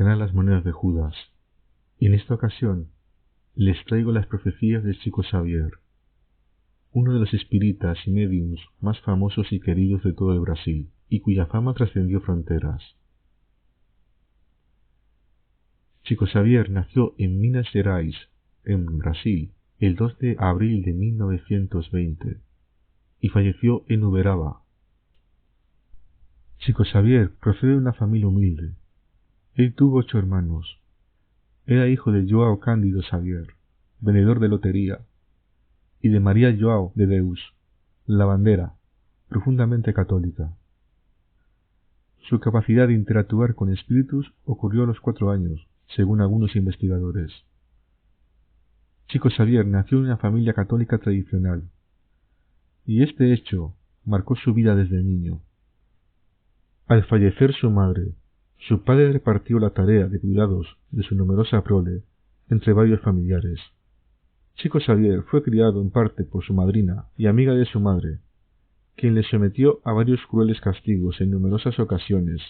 desencadenar las monedas de Judas. Y en esta ocasión les traigo las profecías de Chico Xavier, uno de los espíritas y médiums más famosos y queridos de todo el Brasil, y cuya fama trascendió fronteras. Chico Xavier nació en Minas Gerais, en Brasil, el 2 de abril de 1920, y falleció en Uberaba. Chico Xavier procede de una familia humilde. Él tuvo 8 hermanos. Era hijo de João Cândido Xavier, vendedor de lotería, y de María João de Deus, lavandera, profundamente católica. Su capacidad de interactuar con espíritus ocurrió a los 4 años, según algunos investigadores. Chico Xavier nació en una familia católica tradicional, y este hecho marcó su vida desde niño. Al fallecer su madre, su padre repartió la tarea de cuidados de su numerosa prole entre varios familiares. Chico Xavier fue criado en parte por su madrina y amiga de su madre, quien le sometió a varios crueles castigos en numerosas ocasiones.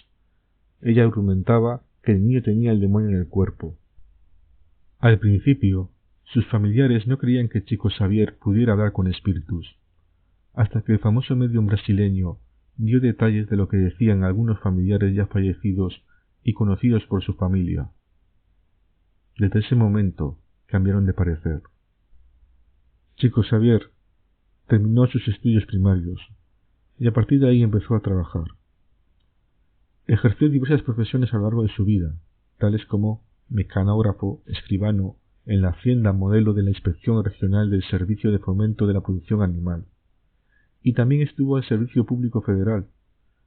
Ella argumentaba que el niño tenía el demonio en el cuerpo. Al principio, sus familiares no creían que Chico Xavier pudiera hablar con espíritus, hasta que el famoso médium brasileño dio detalles de lo que decían algunos familiares ya fallecidos y conocidos por su familia. Desde ese momento cambiaron de parecer. Chico Xavier terminó sus estudios primarios y a partir de ahí empezó a trabajar. Ejerció diversas profesiones a lo largo de su vida, tales como mecanógrafo, escribano, en la Hacienda Modelo de la Inspección Regional del Servicio de Fomento de la Producción Animal, y también estuvo al Servicio Público Federal,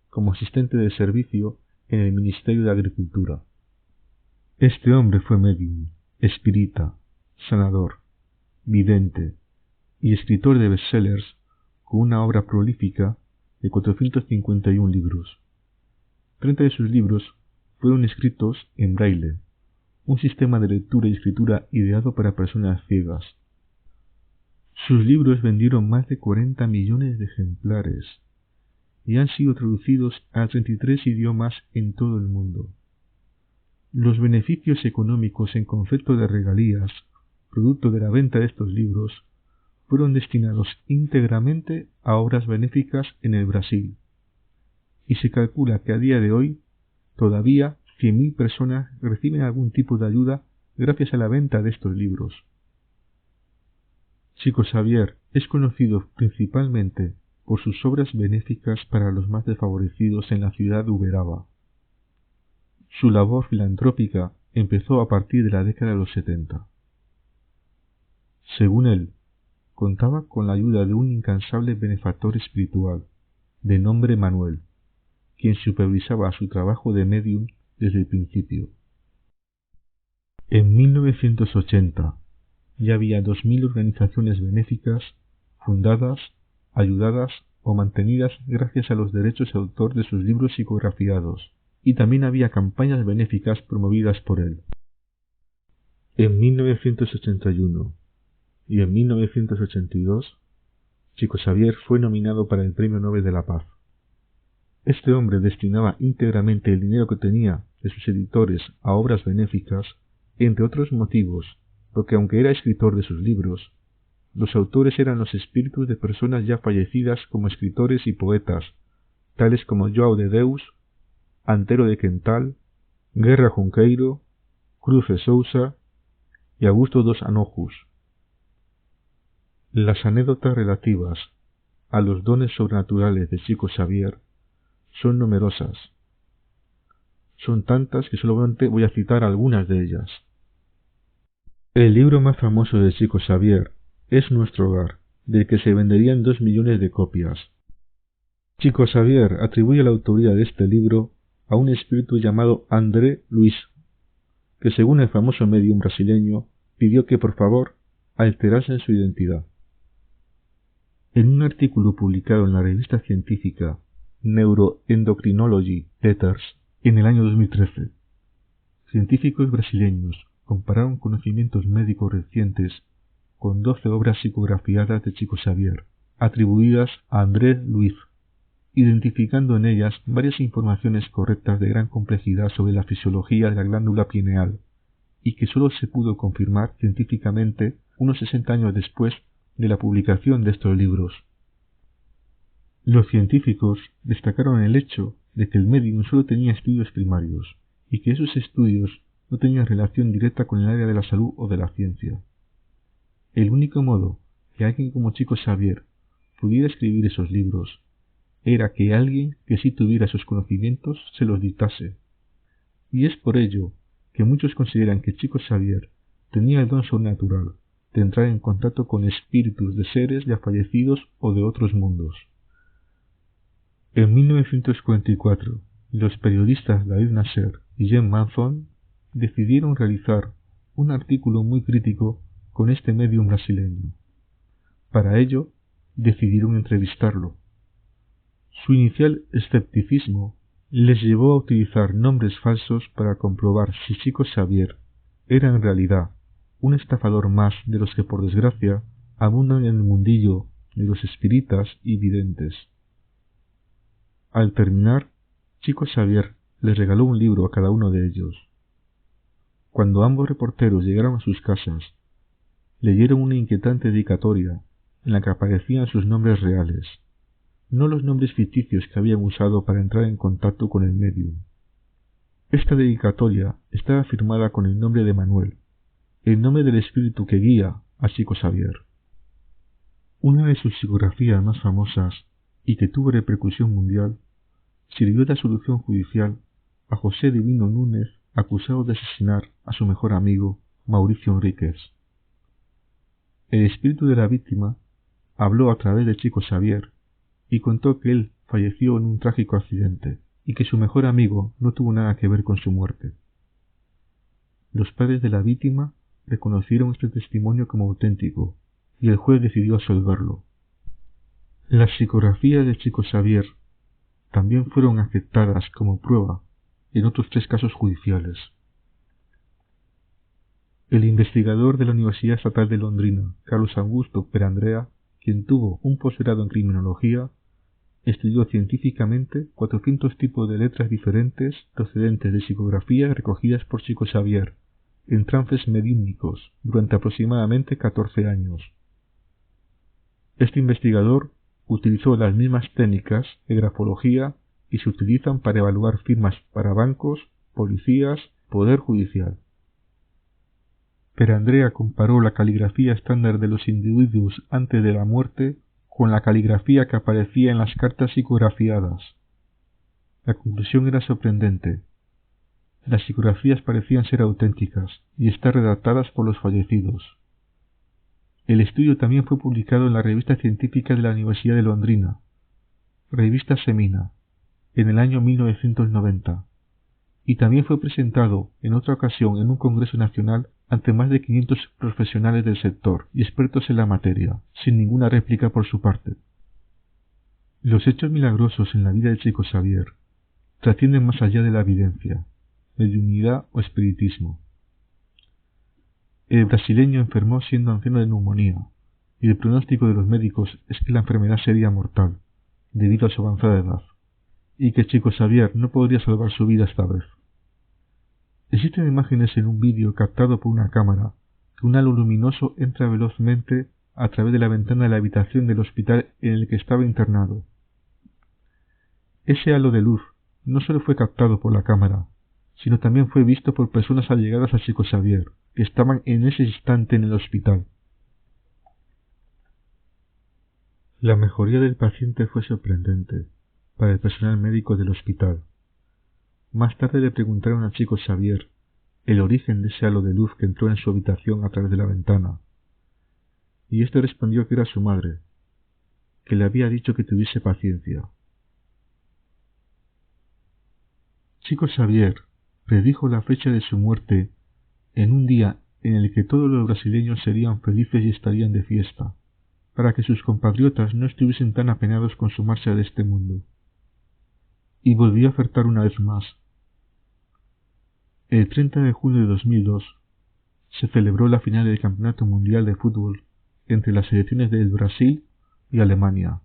como asistente de servicio en el Ministerio de Agricultura. Este hombre fue médium, espírita, sanador, vidente y escritor de bestsellers con una obra prolífica de 451 libros. 30 de sus libros fueron escritos en braille, un sistema de lectura y escritura ideado para personas ciegas. Sus libros vendieron más de 40 millones de ejemplares y han sido traducidos a 33 idiomas en todo el mundo. Los beneficios económicos en concepto de regalías, producto de la venta de estos libros, fueron destinados íntegramente a obras benéficas en el Brasil, y se calcula que a día de hoy todavía 100.000 personas reciben algún tipo de ayuda gracias a la venta de estos libros. Chico Xavier es conocido principalmente por sus obras benéficas para los más desfavorecidos en la ciudad de Uberaba. Su labor filantrópica empezó a partir de la década de los 70. Según él, contaba con la ayuda de un incansable benefactor espiritual, de nombre Manuel, quien supervisaba su trabajo de médium desde el principio. En 1980 ya había 2.000 organizaciones benéficas fundadas, ayudadas o mantenidas gracias a los derechos de autor de sus libros psicografiados, y también había campañas benéficas promovidas por él. En 1981 y en 1982, Chico Xavier fue nominado para el Premio Nobel de la Paz. Este hombre destinaba íntegramente el dinero que tenía de sus editores a obras benéficas, entre otros motivos, porque aunque era escritor de sus libros, los autores eran los espíritus de personas ya fallecidas como escritores y poetas, tales como João de Deus, Antero de Quental, Guerra Junqueiro, Cruz de Sousa y Augusto dos Anjos. Las anécdotas relativas a los dones sobrenaturales de Chico Xavier son numerosas. Son tantas que solamente voy a citar algunas de ellas. El libro más famoso de Chico Xavier es Nuestro Hogar, del que se venderían 2 millones de copias. Chico Xavier atribuye la autoría de este libro a un espíritu llamado André Luiz, que según el famoso médium brasileño pidió que por favor alterasen su identidad. En un artículo publicado en la revista científica Neuroendocrinology Letters en el año 2013, científicos brasileños compararon conocimientos médicos recientes con 12 obras psicografiadas de Chico Xavier, atribuidas a André Luiz, identificando en ellas varias informaciones correctas de gran complejidad sobre la fisiología de la glándula pineal, y que sólo se pudo confirmar científicamente unos 60 años después de la publicación de estos libros. Los científicos destacaron el hecho de que el médium solo tenía estudios primarios, y que esos estudios no tenían relación directa con el área de la salud o de la ciencia. El único modo que alguien como Chico Xavier pudiera escribir esos libros era que alguien que sí tuviera esos conocimientos se los dictase. Y es por ello que muchos consideran que Chico Xavier tenía el don sobrenatural de entrar en contacto con espíritus de seres ya fallecidos o de otros mundos. En 1944, los periodistas David Nasser y Jen Manson decidieron realizar un artículo muy crítico con este medium brasileño. Para ello, decidieron entrevistarlo. Su inicial escepticismo les llevó a utilizar nombres falsos para comprobar si Chico Xavier era en realidad un estafador más de los que por desgracia abundan en el mundillo de los espiritas y videntes. Al terminar, Chico Xavier les regaló un libro a cada uno de ellos. Cuando ambos reporteros llegaron a sus casas, leyeron una inquietante dedicatoria en la que aparecían sus nombres reales, no los nombres ficticios que habían usado para entrar en contacto con el medium. Esta dedicatoria estaba firmada con el nombre de Manuel, el nombre del espíritu que guía a Chico Xavier. Una de sus psicografías más famosas y que tuvo repercusión mundial sirvió de solución judicial a José Divino Núñez, acusado de asesinar a su mejor amigo Mauricio Enríquez. El espíritu de la víctima habló a través de Chico Xavier y contó que él falleció en un trágico accidente y que su mejor amigo no tuvo nada que ver con su muerte. Los padres de la víctima reconocieron este testimonio como auténtico y el juez decidió absolverlo. Las psicografías de Chico Xavier también fueron aceptadas como prueba en otros 3 casos judiciales. El investigador de la Universidad Estatal de Londrina, Carlos Augusto Perandrea, quien tuvo un posgrado en criminología, estudió científicamente 400 tipos de letras diferentes procedentes de psicografías recogidas por Chico Xavier en trances mediúmnicos durante aproximadamente 14 años. Este investigador utilizó las mismas técnicas de grafología y se utilizan para evaluar firmas para bancos, policías, poder judicial. Perandrea comparó la caligrafía estándar de los individuos antes de la muerte con la caligrafía que aparecía en las cartas psicografiadas. La conclusión era sorprendente. Las psicografías parecían ser auténticas y estar redactadas por los fallecidos. El estudio también fue publicado en la revista científica de la Universidad de Londrina, revista Semina, en el año 1990, y también fue presentado en otra ocasión en un congreso nacional ante más de 500 profesionales del sector y expertos en la materia, sin ninguna réplica por su parte. Los hechos milagrosos en la vida de Chico Xavier trascienden más allá de la evidencia, mediunidad o espiritismo. El brasileño enfermó siendo anciano de neumonía, y el pronóstico de los médicos es que la enfermedad sería mortal, debido a su avanzada edad, y que Chico Xavier no podría salvar su vida esta vez. Existen imágenes en un vídeo captado por una cámara que un halo luminoso entra velozmente a través de la ventana de la habitación del hospital en el que estaba internado. Ese halo de luz no solo fue captado por la cámara, sino también fue visto por personas allegadas a Chico Xavier, que estaban en ese instante en el hospital. La mejoría del paciente fue sorprendente para el personal médico del hospital. Más tarde le preguntaron a Chico Xavier el origen de ese halo de luz que entró en su habitación a través de la ventana, y éste respondió que era su madre, que le había dicho que tuviese paciencia. Chico Xavier predijo la fecha de su muerte en un día en el que todos los brasileños serían felices y estarían de fiesta, para que sus compatriotas no estuviesen tan apenados con su marcha de este mundo. Y volvió a acertar una vez más. El 30 de julio de 2002 se celebró la final del Campeonato Mundial de Fútbol entre las selecciones de Brasil y Alemania.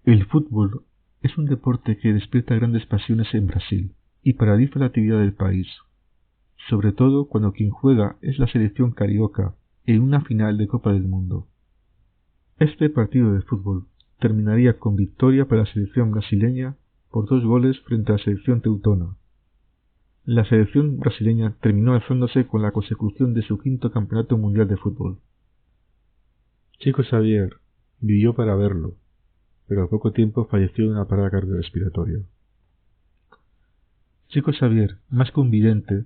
El fútbol es un deporte que despierta grandes pasiones en Brasil y paraliza la actividad del país, sobre todo cuando quien juega es la selección carioca en una final de Copa del Mundo. Este partido de fútbol terminaría con victoria para la selección brasileña por 2 goles frente a la selección teutona. La selección brasileña terminó alzándose con la consecución de su 5º campeonato mundial de fútbol. Chico Xavier vivió para verlo, pero al poco tiempo falleció de una parada cardiorrespiratoria. Chico Xavier, más que un vidente,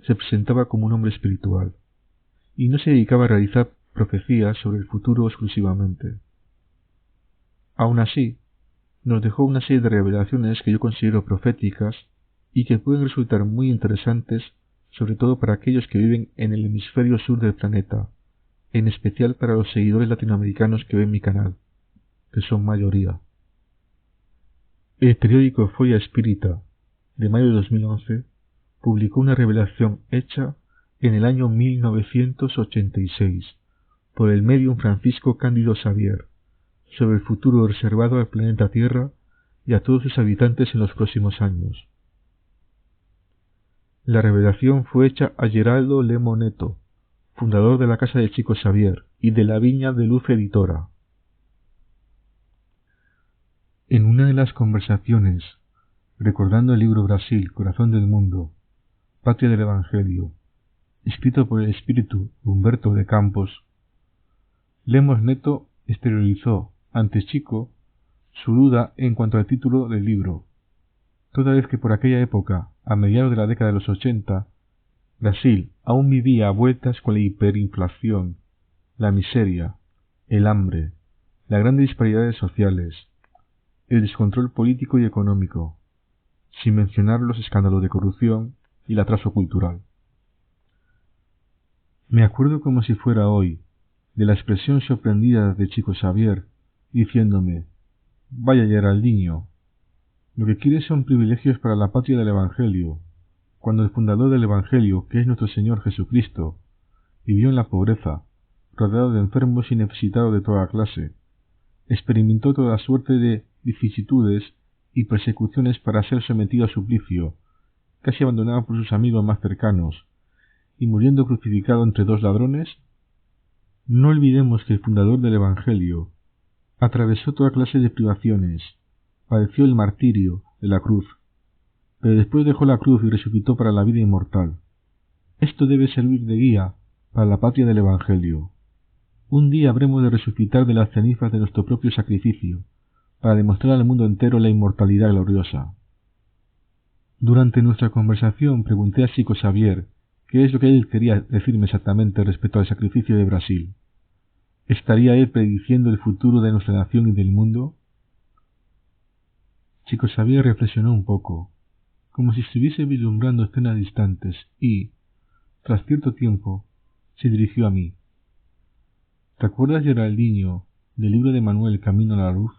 se presentaba como un hombre espiritual, y no se dedicaba a realizar profecías sobre el futuro exclusivamente. Aún así, nos dejó una serie de revelaciones que yo considero proféticas y que pueden resultar muy interesantes, sobre todo para aquellos que viven en el hemisferio sur del planeta, en especial para los seguidores latinoamericanos que ven mi canal, que son mayoría. El periódico Folha Espírita, de mayo de 2011, publicó una revelación hecha en el año 1986 por el médium Francisco Cándido Xavier sobre el futuro reservado al planeta Tierra y a todos sus habitantes en los próximos años. La revelación fue hecha a Geraldo Lemo Neto, fundador de la Casa de Chico Xavier y de la Viña de Luz Editora. En una de las conversaciones, recordando el libro Brasil, Corazón del Mundo, Patria del Evangelio, escrito por el espíritu Humberto de Campos, Lemos Neto exteriorizó ante Chico su duda en cuanto al título del libro, toda vez que por aquella época, a mediados de la década de los 80, Brasil aún vivía a vueltas con la hiperinflación, la miseria, el hambre, las grandes disparidades sociales, el descontrol político y económico, sin mencionar los escándalos de corrupción y el atraso cultural. Me acuerdo como si fuera hoy de la expresión sorprendida de Chico Xavier, diciéndome: «Vaya Geraldinho, lo que quieres son privilegios para la patria del Evangelio, cuando el fundador del Evangelio, que es nuestro Señor Jesucristo, vivió en la pobreza, rodeado de enfermos y necesitados de toda clase, experimentó toda suerte de vicisitudes y persecuciones para ser sometido a suplicio, casi abandonado por sus amigos más cercanos, y muriendo crucificado entre 2 ladrones». No olvidemos que el fundador del Evangelio atravesó toda clase de privaciones, padeció el martirio de la cruz, pero después dejó la cruz y resucitó para la vida inmortal. Esto debe servir de guía para la patria del Evangelio. Un día habremos de resucitar de las cenizas de nuestro propio sacrificio, para demostrar al mundo entero la inmortalidad gloriosa. Durante nuestra conversación pregunté a Chico Xavier qué es lo que él quería decirme exactamente respecto al sacrificio de Brasil. ¿Estaría él prediciendo el futuro de nuestra nación y del mundo? Chico Xavier reflexionó un poco, como si estuviese vislumbrando escenas distantes, y, tras cierto tiempo, se dirigió a mí. ¿Te acuerdas, Geraldinho, del libro de Manuel Camino a la Luz?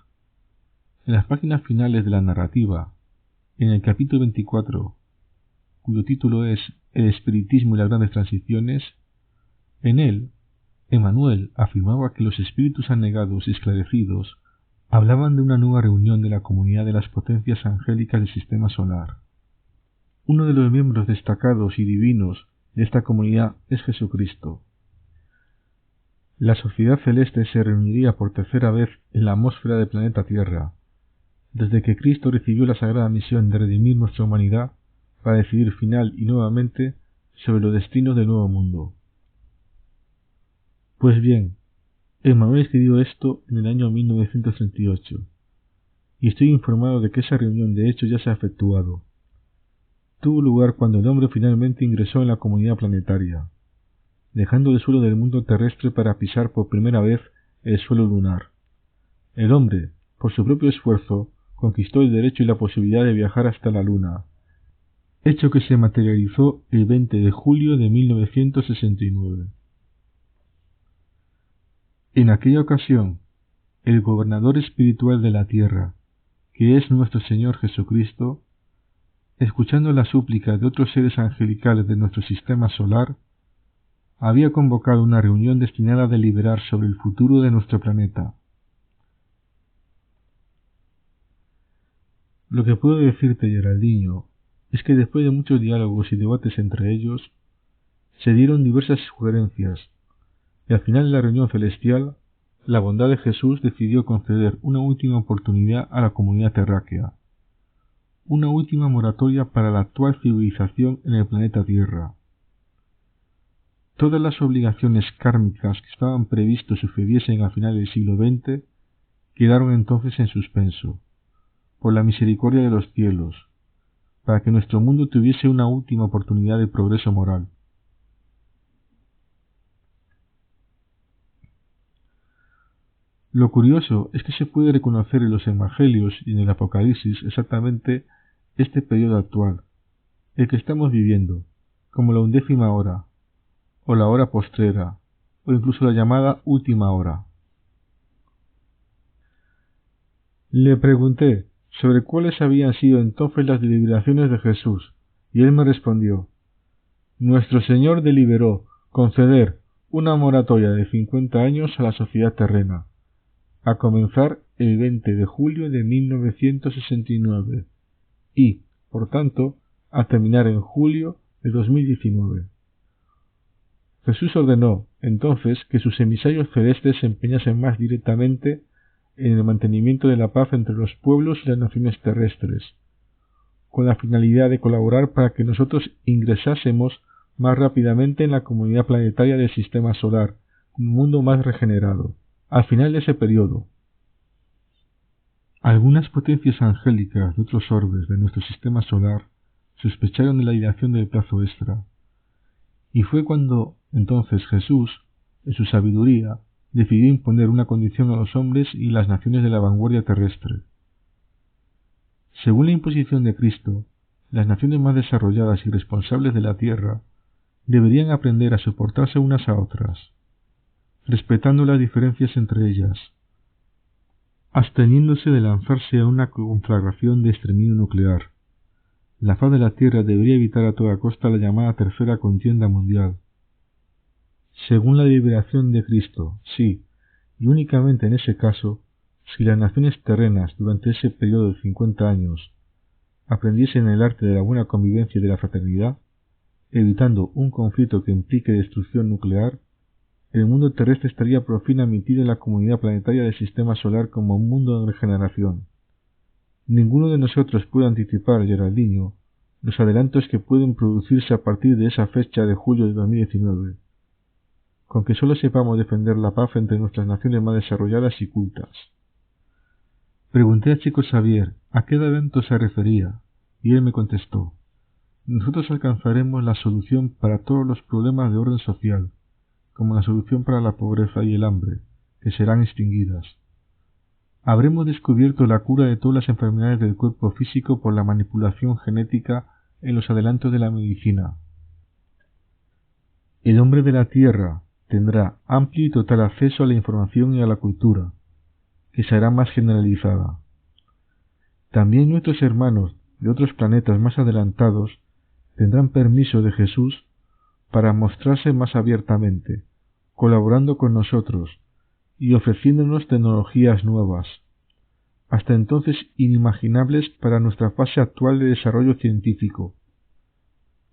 En las páginas finales de la narrativa, en el capítulo 24, cuyo título es El espiritismo y las grandes transiciones, en él, Emmanuel afirmaba que los espíritus anegados y esclarecidos hablaban de una nueva reunión de la comunidad de las potencias angélicas del sistema solar. Uno de los miembros destacados y divinos de esta comunidad es Jesucristo. La sociedad celeste se reuniría por tercera vez en la atmósfera del planeta Tierra, desde que Cristo recibió la sagrada misión de redimir nuestra humanidad para decidir final y nuevamente sobre los destinos del nuevo mundo. Pues bien, Emmanuel escribió esto en el año 1938, y estoy informado de que esa reunión de hecho ya se ha efectuado. Tuvo lugar cuando el hombre finalmente ingresó en la comunidad planetaria, dejando el suelo del mundo terrestre para pisar por primera vez el suelo lunar. El hombre, por su propio esfuerzo, conquistó el derecho y la posibilidad de viajar hasta la Luna, hecho que se materializó el 20 de julio de 1969. En aquella ocasión, el gobernador espiritual de la Tierra, que es nuestro Señor Jesucristo, escuchando las súplicas de otros seres angelicales de nuestro sistema solar, había convocado una reunión destinada a deliberar sobre el futuro de nuestro planeta. Lo que puedo decirte, Geraldinho, es que después de muchos diálogos y debates entre ellos, se dieron diversas sugerencias, y al final de la reunión celestial, la bondad de Jesús decidió conceder una última oportunidad a la comunidad terráquea, una última moratoria para la actual civilización en el planeta Tierra. Todas las obligaciones kármicas que estaban previstos sucediesen al final del siglo XX quedaron entonces en suspenso, por la misericordia de los cielos, para que nuestro mundo tuviese una última oportunidad de progreso moral. Lo curioso es que se puede reconocer en los Evangelios y en el Apocalipsis exactamente este periodo actual, el que estamos viviendo, como la 11ª hora, o la hora postrera, o incluso la llamada última hora. Le pregunté sobre cuáles habían sido entonces las deliberaciones de Jesús, y él me respondió: Nuestro Señor deliberó conceder una moratoria de 50 años a la sociedad terrena, a comenzar el 20 de julio de 1969 y, por tanto, a terminar en julio de 2019. Jesús ordenó, entonces, que sus emisarios celestes se empeñasen más directamente en el mantenimiento de la paz entre los pueblos y las naciones terrestres, con la finalidad de colaborar para que nosotros ingresásemos más rápidamente en la comunidad planetaria del sistema solar, como un mundo más regenerado. Al final de ese periodo, algunas potencias angélicas de otros orbes de nuestro sistema solar sospecharon de la dilación del plazo extra, y fue cuando entonces Jesús, en su sabiduría, decidió imponer una condición a los hombres y las naciones de la vanguardia terrestre. Según la imposición de Cristo, las naciones más desarrolladas y responsables de la Tierra deberían aprender a soportarse unas a otras, respetando las diferencias entre ellas, absteniéndose de lanzarse a una conflagración de exterminio nuclear. La faz de la Tierra debería evitar a toda costa la llamada Tercera Contienda Mundial. Según la deliberación de Cristo, sí, y únicamente en ese caso, si las naciones terrenas durante ese periodo de 50 años aprendiesen el arte de la buena convivencia y de la fraternidad, evitando un conflicto que implique destrucción nuclear, el mundo terrestre estaría por fin admitido en la comunidad planetaria del sistema solar como un mundo en regeneración. Ninguno de nosotros puede anticipar, Geraldinho, los adelantos que pueden producirse a partir de esa fecha de julio de 2019, con que solo sepamos defender la paz entre nuestras naciones más desarrolladas y cultas. Pregunté a Chico Xavier a qué evento se refería, y él me contestó: nosotros alcanzaremos la solución para todos los problemas de orden social, como la solución para la pobreza y el hambre, que serán extinguidas. Habremos descubierto la cura de todas las enfermedades del cuerpo físico por la manipulación genética en los adelantos de la medicina. El hombre de la Tierra tendrá amplio y total acceso a la información y a la cultura, que será más generalizada. También nuestros hermanos de otros planetas más adelantados tendrán permiso de Jesús para mostrarse más abiertamente, colaborando con nosotros y ofreciéndonos tecnologías nuevas, hasta entonces inimaginables para nuestra fase actual de desarrollo científico.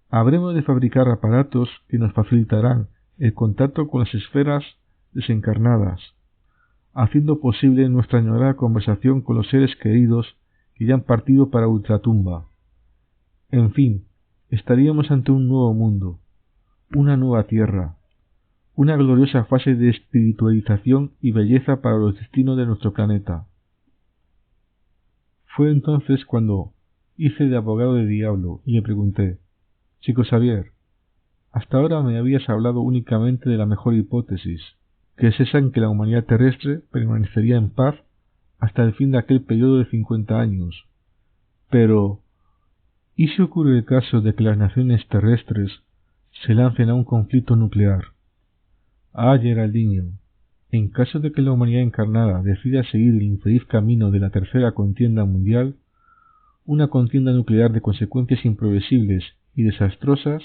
Habremos de fabricar aparatos que nos facilitarán el contacto con las esferas desencarnadas, haciendo posible nuestra añorada conversación con los seres queridos que ya han partido para ultratumba. En fin, estaríamos ante un nuevo mundo, una nueva tierra, una gloriosa fase de espiritualización y belleza para los destinos de nuestro planeta. Fue entonces cuando hice de abogado de diablo y le pregunté: Chico Xavier, hasta ahora me habías hablado únicamente de la mejor hipótesis, que es esa en que la humanidad terrestre permanecería en paz hasta el fin de aquel periodo de 50 años. Pero, ¿y si ocurre el caso de que las naciones terrestres se lancen a un conflicto nuclear? Ah, Geraldinho, en caso de que la humanidad encarnada decida seguir el infeliz camino de la Tercera Contienda Mundial, una contienda nuclear de consecuencias imprevisibles y desastrosas,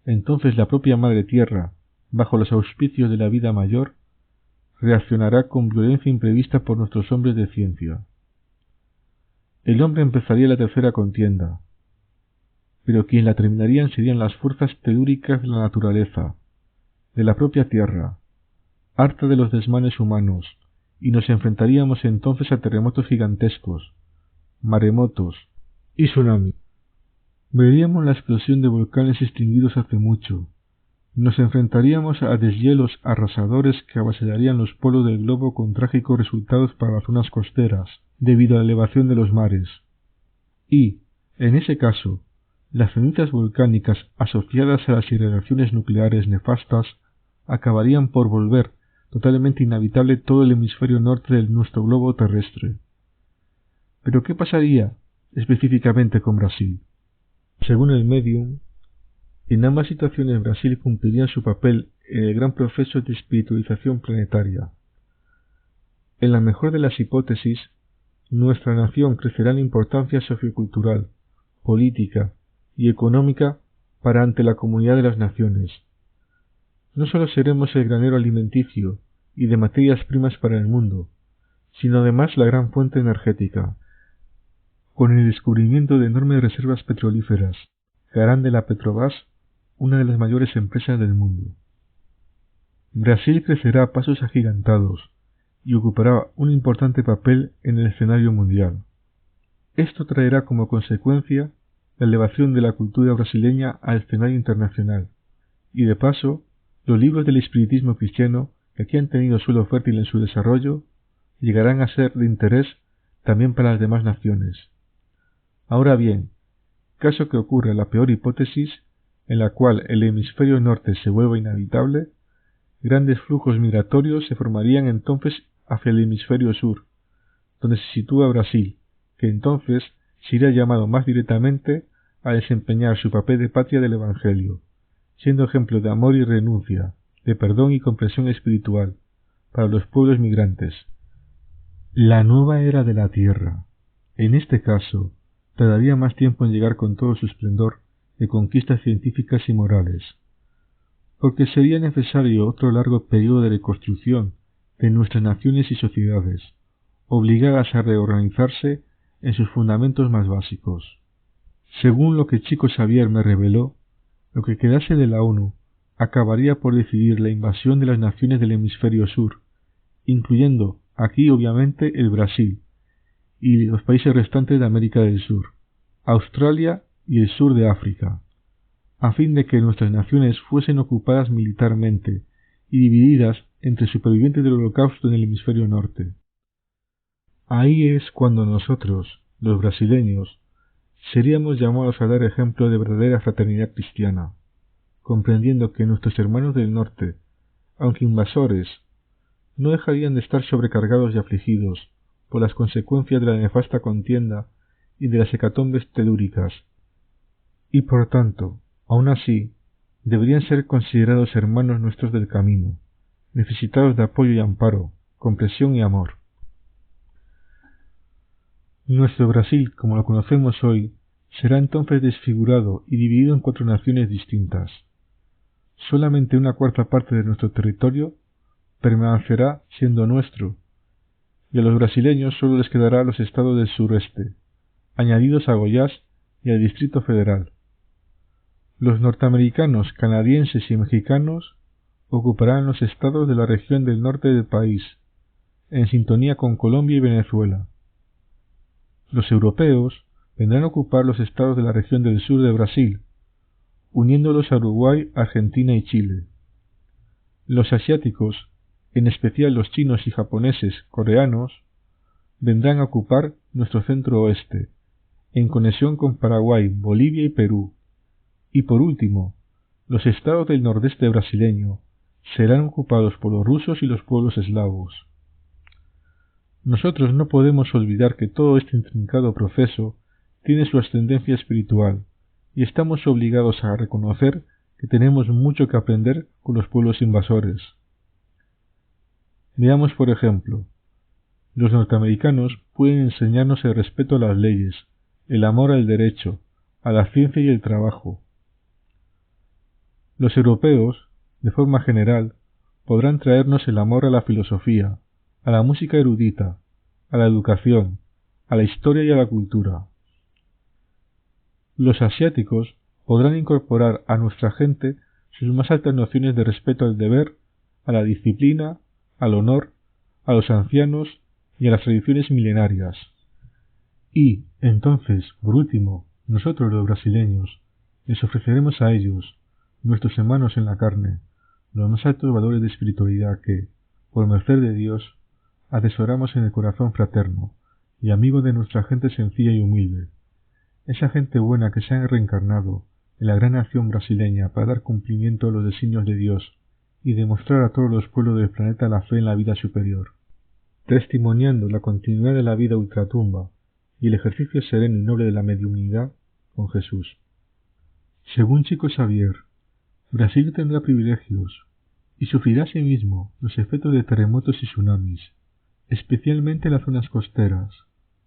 entonces la propia Madre Tierra, bajo los auspicios de la vida mayor, reaccionará con violencia imprevista por nuestros hombres de ciencia. el hombre empezaría la tercera contienda, pero quien la terminarían serían las fuerzas telúricas de la naturaleza, de la propia tierra, harta de los desmanes humanos, y nos enfrentaríamos entonces a terremotos gigantescos, maremotos y tsunami. Veríamos la explosión de volcanes extinguidos hace mucho. Nos enfrentaríamos a deshielos arrasadores que avasallarían los polos del globo con trágicos resultados para las zonas costeras, debido a la elevación de los mares. Y, en ese caso, las cenizas volcánicas asociadas a las irradiaciones nucleares nefastas acabarían por volver totalmente inhabitable todo el hemisferio norte de nuestro globo terrestre. ¿Pero qué pasaría específicamente con Brasil? Según el Medium, en ambas situaciones Brasil cumpliría su papel en el gran proceso de espiritualización planetaria. En la mejor de las hipótesis, nuestra nación crecerá en importancia sociocultural, política y económica para ante la comunidad de las naciones. No solo seremos el granero alimenticio y de materias primas para el mundo, sino además la gran fuente energética, con el descubrimiento de enormes reservas petrolíferas, que harán de la Petrobras una de las mayores empresas del mundo. Brasil crecerá a pasos agigantados y ocupará un importante papel en el escenario mundial. Esto traerá como consecuencia la elevación de la cultura brasileña al escenario internacional, y de paso, los libros del espiritismo cristiano, que aquí han tenido suelo fértil en su desarrollo, llegarán a ser de interés también para las demás naciones. Ahora bien, caso que ocurra la peor hipótesis, en la cual el hemisferio norte se vuelva inhabitable, grandes flujos migratorios se formarían entonces hacia el hemisferio sur, donde se sitúa Brasil, que entonces sería llamado más directamente a desempeñar su papel de patria del Evangelio, siendo ejemplo de amor y renuncia, de perdón y comprensión espiritual para los pueblos migrantes. La nueva era de la Tierra, en este caso, tardaría más tiempo en llegar con todo su esplendor de conquistas científicas y morales, porque sería necesario otro largo periodo de reconstrucción de nuestras naciones y sociedades, obligadas a reorganizarse en sus fundamentos más básicos. Según lo que Chico Xavier me reveló, lo que quedase de la ONU acabaría por decidir la invasión de las naciones del hemisferio sur, incluyendo aquí obviamente el Brasil y los países restantes de América del Sur, Australia y el sur de África, a fin de que nuestras naciones fuesen ocupadas militarmente y divididas entre supervivientes del Holocausto en el hemisferio norte. Ahí es cuando nosotros, los brasileños, seríamos llamados a dar ejemplo de verdadera fraternidad cristiana, comprendiendo que nuestros hermanos del norte, aunque invasores, no dejarían de estar sobrecargados y afligidos por las consecuencias de la nefasta contienda y de las hecatombes telúricas, y por tanto, aun así, deberían ser considerados hermanos nuestros del camino, necesitados de apoyo y amparo, comprensión y amor. Nuestro Brasil, como lo conocemos hoy, será entonces desfigurado y dividido en 4 naciones distintas. Solamente una cuarta parte de nuestro territorio permanecerá siendo nuestro, y a los brasileños solo les quedará los estados del sureste, añadidos a Goiás y al Distrito Federal. Los norteamericanos, canadienses y mexicanos ocuparán los estados de la región del norte del país, en sintonía con Colombia y Venezuela. Los europeos vendrán a ocupar los estados de la región del sur de Brasil, uniéndolos a Uruguay, Argentina y Chile. Los asiáticos, en especial los chinos y japoneses coreanos, vendrán a ocupar nuestro centro oeste, en conexión con Paraguay, Bolivia y Perú. Y por último, los estados del nordeste brasileño serán ocupados por los rusos y los pueblos eslavos. Nosotros no podemos olvidar que todo este intrincado proceso tiene su ascendencia espiritual, y estamos obligados a reconocer que tenemos mucho que aprender con los pueblos invasores. Veamos por ejemplo, los norteamericanos pueden enseñarnos el respeto a las leyes, el amor al derecho, a la ciencia y el trabajo. Los europeos, de forma general, podrán traernos el amor a la filosofía, a la música erudita, a la educación, a la historia y a la cultura. Los asiáticos podrán incorporar a nuestra gente sus más altas nociones de respeto al deber, a la disciplina, al honor, a los ancianos y a las tradiciones milenarias. Y, entonces, por último, nosotros los brasileños, les ofreceremos a ellos, nuestros hermanos en la carne, los más altos valores de espiritualidad que, por merced de Dios, atesoramos en el corazón fraterno y amigo de nuestra gente sencilla y humilde, esa gente buena que se ha reencarnado en la gran nación brasileña para dar cumplimiento a los designios de Dios y demostrar a todos los pueblos del planeta la fe en la vida superior, testimoniando la continuidad de la vida ultratumba y el ejercicio sereno y noble de la mediunidad con Jesús. Según Chico Xavier, Brasil tendrá privilegios y sufrirá asimismo los efectos de terremotos y tsunamis, especialmente en las zonas costeras.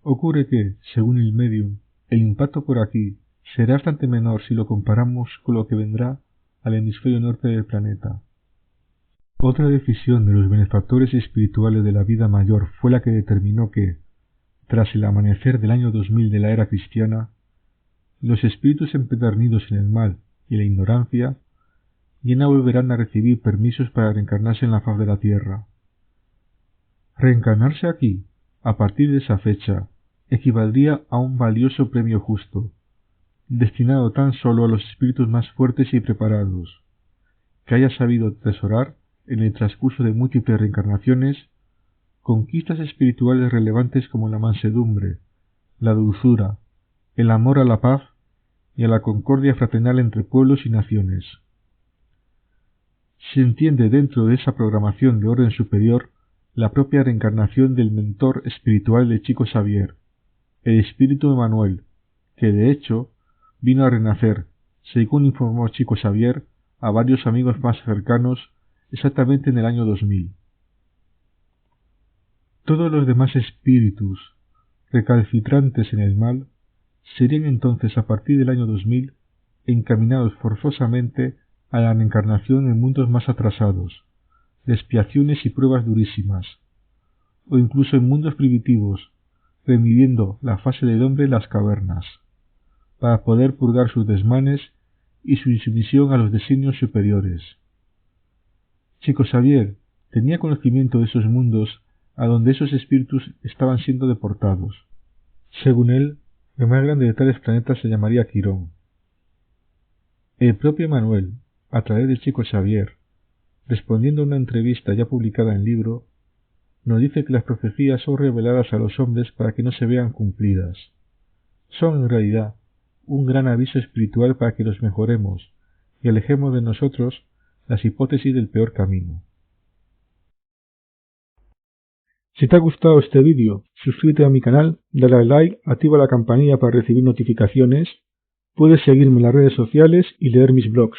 Ocurre que, según el medium, el impacto por aquí será bastante menor si lo comparamos con lo que vendrá al hemisferio norte del planeta. Otra decisión de los benefactores espirituales de la vida mayor fue la que determinó que, tras el amanecer del año 2000 de la era cristiana, los espíritus empedernidos en el mal y la ignorancia ya no volverán a recibir permisos para reencarnarse en la faz de la tierra. Reencarnarse aquí, a partir de esa fecha, equivaldría a un valioso premio justo, destinado tan solo a los espíritus más fuertes y preparados, que haya sabido atesorar, en el transcurso de múltiples reencarnaciones, conquistas espirituales relevantes como la mansedumbre, la dulzura, el amor a la paz y a la concordia fraternal entre pueblos y naciones. Se entiende dentro de esa programación de orden superior la propia reencarnación del mentor espiritual de Chico Xavier, el espíritu Emmanuel, que de hecho vino a renacer, según informó Chico Xavier a varios amigos más cercanos, exactamente en el año 2000. Todos los demás espíritus recalcitrantes en el mal serían entonces a partir del año 2000 encaminados forzosamente a la reencarnación en mundos más atrasados, de expiaciones y pruebas durísimas, o incluso en mundos primitivos, reviviendo la fase del hombre en las cavernas, para poder purgar sus desmanes y su insumisión a los designios superiores. Chico Xavier tenía conocimiento de esos mundos a donde esos espíritus estaban siendo deportados. Según él, el más grande de tales planetas se llamaría Quirón. El propio Emmanuel, a través de Chico Xavier, respondiendo a una entrevista ya publicada en libro, nos dice que las profecías son reveladas a los hombres para que no se vean cumplidas. Son, en realidad, un gran aviso espiritual para que nos mejoremos y alejemos de nosotros las hipótesis del peor camino. Si te ha gustado este vídeo, suscríbete a mi canal, dale al like, activa la campanilla para recibir notificaciones, puedes seguirme en las redes sociales y leer mis blogs.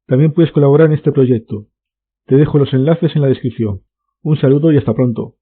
También puedes colaborar en este proyecto. Te dejo los enlaces en la descripción. Un saludo y hasta pronto.